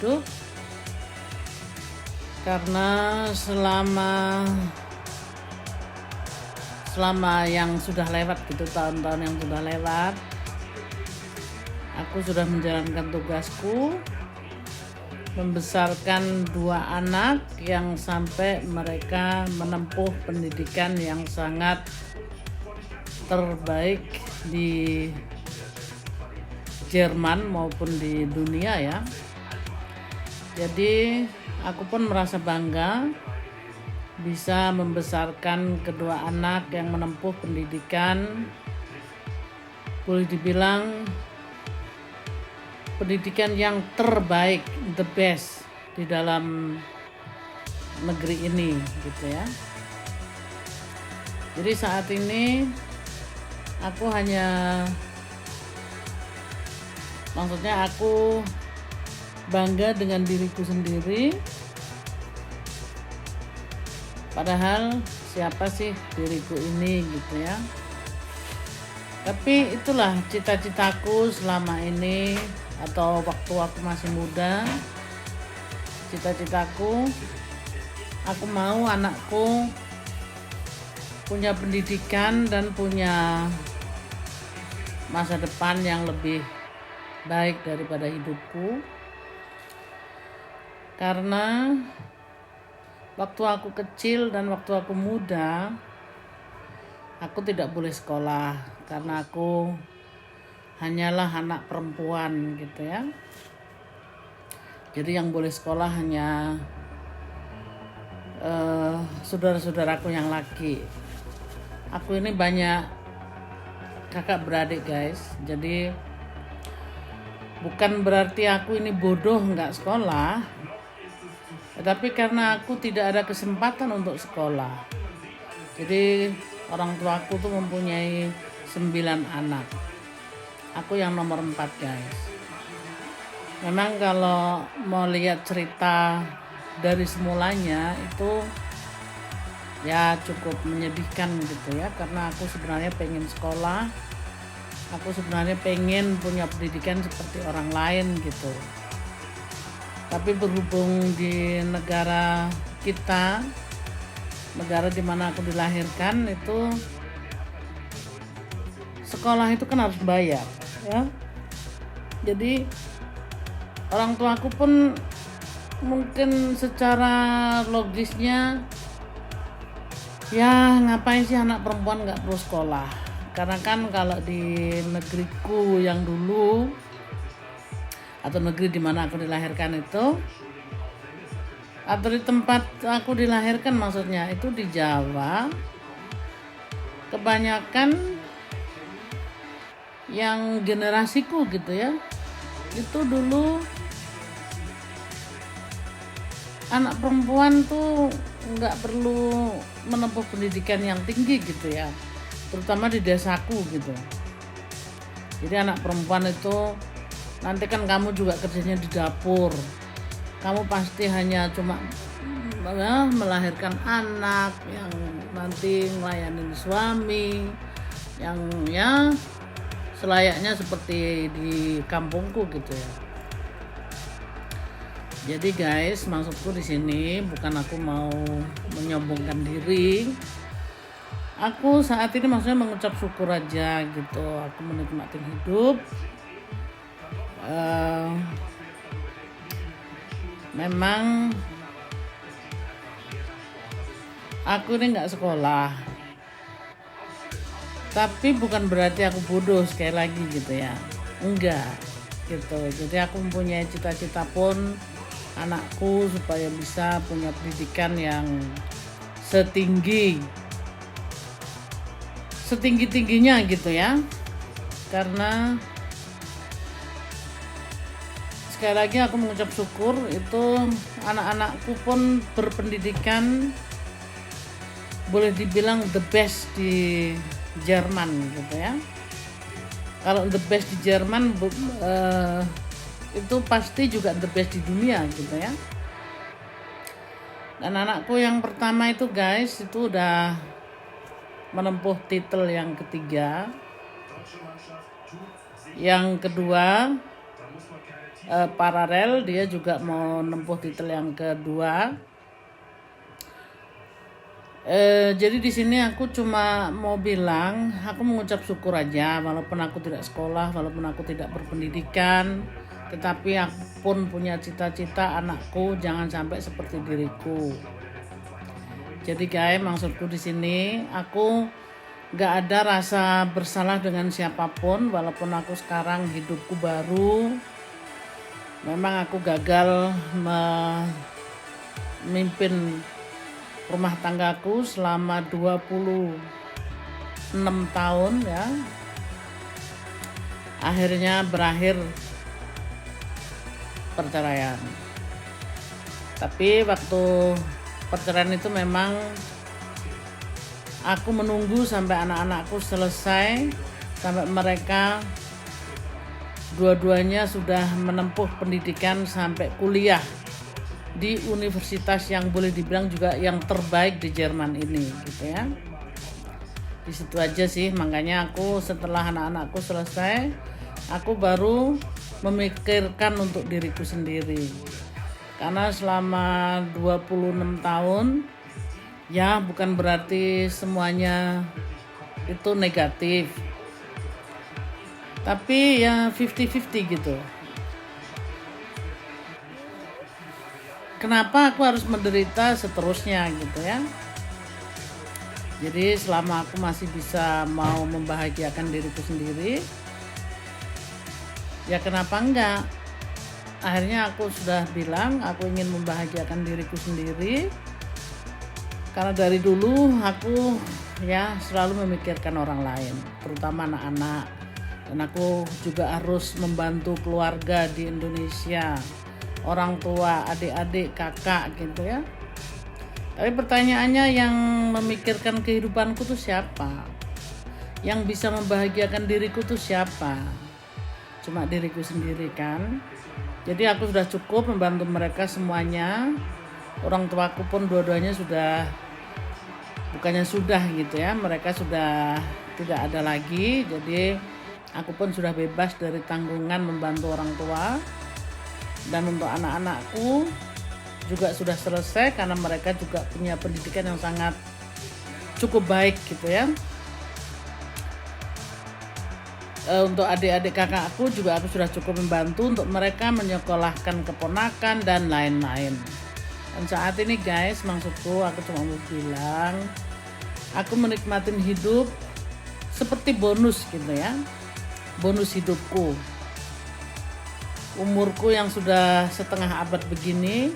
hidup, karena selama yang sudah lewat gitu, tahun-tahun yang sudah lewat, aku sudah menjalankan tugasku membesarkan 2 anak yang sampai mereka menempuh pendidikan yang sangat terbaik di Jerman maupun di dunia ya. Jadi aku pun merasa bangga bisa membesarkan kedua anak yang menempuh pendidikan, boleh dibilang pendidikan yang terbaik, the best di dalam negeri ini gitu ya. Jadi saat ini aku aku bangga dengan diriku sendiri. Padahal siapa sih diriku ini gitu ya. Tapi itulah cita-citaku selama ini, atau waktu aku masih muda. Cita-citaku, aku mau anakku punya pendidikan dan punya masa depan yang lebih baik daripada hidupku. Karena waktu aku kecil dan waktu aku muda, aku tidak boleh sekolah karena aku hanyalah anak perempuan gitu ya. Jadi yang boleh sekolah hanya saudara-saudaraku yang laki. Aku ini banyak kakak beradik guys. Jadi bukan berarti aku ini bodoh nggak sekolah, tetapi karena aku tidak ada kesempatan untuk sekolah. Jadi orang tuaku tuh mempunyai 9 anak. Aku yang nomor 4 guys. Memang kalau mau lihat cerita dari semulanya itu ya cukup menyedihkan gitu ya. Karena aku sebenarnya pengen sekolah. Aku sebenarnya pengen punya pendidikan seperti orang lain gitu. Tapi berhubung di negara kita, negara di mana aku dilahirkan, itu sekolah itu kan harus bayar ya. Jadi orang tuaku pun mungkin secara logisnya ya ngapain sih anak perempuan nggak perlu sekolah. Karena kan kalau di negeriku yang dulu, atau negeri di mana aku dilahirkan itu, atau di tempat aku dilahirkan maksudnya itu di Jawa, kebanyakan yang generasiku gitu ya, itu dulu anak perempuan tuh nggak perlu menempuh pendidikan yang tinggi gitu ya, terutama di desaku gitu. Jadi anak perempuan itu nanti kan kamu juga kerjanya di dapur, kamu pasti hanya cuma melahirkan anak yang nanti ngelayanin suami, yang ya selayaknya seperti di kampungku gitu ya. Jadi guys, maksudku di sini bukan aku mau menyombongkan diri. Aku saat ini maksudnya mengucap syukur aja gitu. Aku menikmati hidup. Memang aku ini nggak sekolah, tapi bukan berarti aku bodoh sekali lagi gitu ya, enggak gitu. Jadi aku mempunyai cita-cita pun anakku supaya bisa punya pendidikan yang setinggi-tingginya gitu ya. Karena sekali lagi aku mengucap syukur itu anak-anakku pun berpendidikan boleh dibilang the best di Jerman gitu ya. Kalau the best di Jerman itu pasti juga the best di dunia gitu ya. Dan anakku yang pertama itu guys, itu udah menempuh titel yang ketiga. Yang kedua paralel, dia juga mau nempuh titel yang kedua. Jadi di sini aku cuma mau bilang, aku mengucap syukur aja, walaupun aku tidak sekolah, walaupun aku tidak berpendidikan, tetapi aku pun punya cita-cita anakku jangan sampai seperti diriku. Jadi guys, maksudku di sini aku gak ada rasa bersalah dengan siapapun, walaupun aku sekarang hidupku baru. Memang aku gagal memimpin rumah tanggaku selama 26 tahun ya. Akhirnya berakhir perceraian. Tapi waktu perceraian itu memang aku menunggu sampai anak-anakku selesai, sampai mereka dua-duanya sudah menempuh pendidikan sampai kuliah di universitas yang boleh dibilang juga yang terbaik di Jerman ini gitu ya. Di situ aja sih, makanya aku setelah anak-anakku selesai, aku baru memikirkan untuk diriku sendiri. Karena selama 26 tahun ya bukan berarti semuanya itu negatif, tapi ya 50-50 gitu. Kenapa aku harus menderita seterusnya gitu ya. Jadi selama aku masih bisa mau membahagiakan diriku sendiri, ya kenapa enggak. Akhirnya aku sudah bilang aku ingin membahagiakan diriku sendiri. Karena dari dulu aku ya selalu memikirkan orang lain, terutama anak-anak. Dan aku juga harus membantu keluarga di Indonesia, orang tua, adik-adik, kakak gitu ya. Tapi pertanyaannya, yang memikirkan kehidupanku tuh siapa? Yang bisa membahagiakan diriku tuh siapa? Cuma diriku sendiri kan. Jadi aku sudah cukup membantu mereka semuanya. Orang tuaku pun dua-duanya sudah, bukannya sudah gitu ya, mereka sudah tidak ada lagi. Jadi aku pun sudah bebas dari tanggungan membantu orang tua. Dan untuk anak-anakku juga sudah selesai karena mereka juga punya pendidikan yang sangat cukup baik gitu ya. Untuk adik-adik kakak aku juga aku sudah cukup membantu untuk mereka menyekolahkan keponakan dan lain-lain. Dan saat ini guys, maksudku aku cuma mau bilang, aku menikmatin hidup seperti bonus gitu ya. Bonus hidupku. Umurku yang sudah setengah abad begini,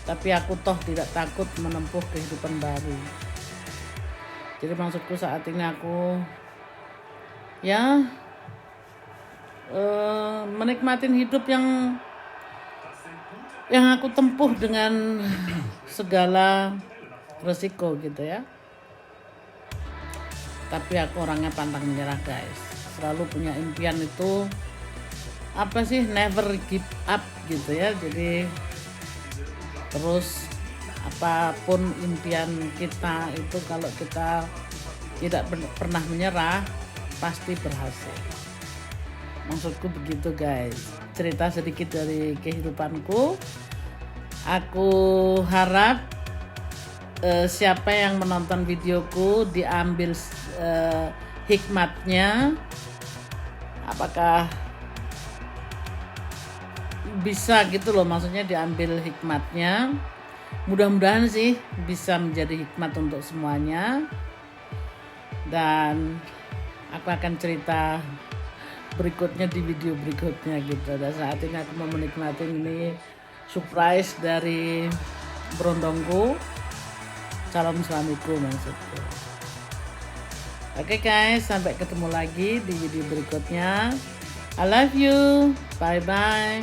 tapi aku toh tidak takut menempuh kehidupan baru. Jadi maksudku saat ini aku ya menikmatin hidup yang aku tempuh dengan segala resiko gitu ya. Tapi aku orangnya pantang menyerah guys, selalu punya impian itu apa sih, never give up gitu ya. Jadi terus apapun impian kita itu, kalau kita tidak pernah menyerah pasti berhasil. Maksudku begitu guys. Cerita sedikit dari kehidupanku. Aku harap siapa yang menonton videoku diambil hikmatnya. Apakah bisa gitu loh, maksudnya diambil hikmatnya. Mudah-mudahan sih bisa menjadi hikmat untuk semuanya. Dan aku akan cerita berikutnya di video berikutnya gitu. Dan saat ini aku mau menikmati ini surprise dari berondongku, calon suamiku maksudku. Oke guys, sampai ketemu lagi di video berikutnya. I love you. Bye bye.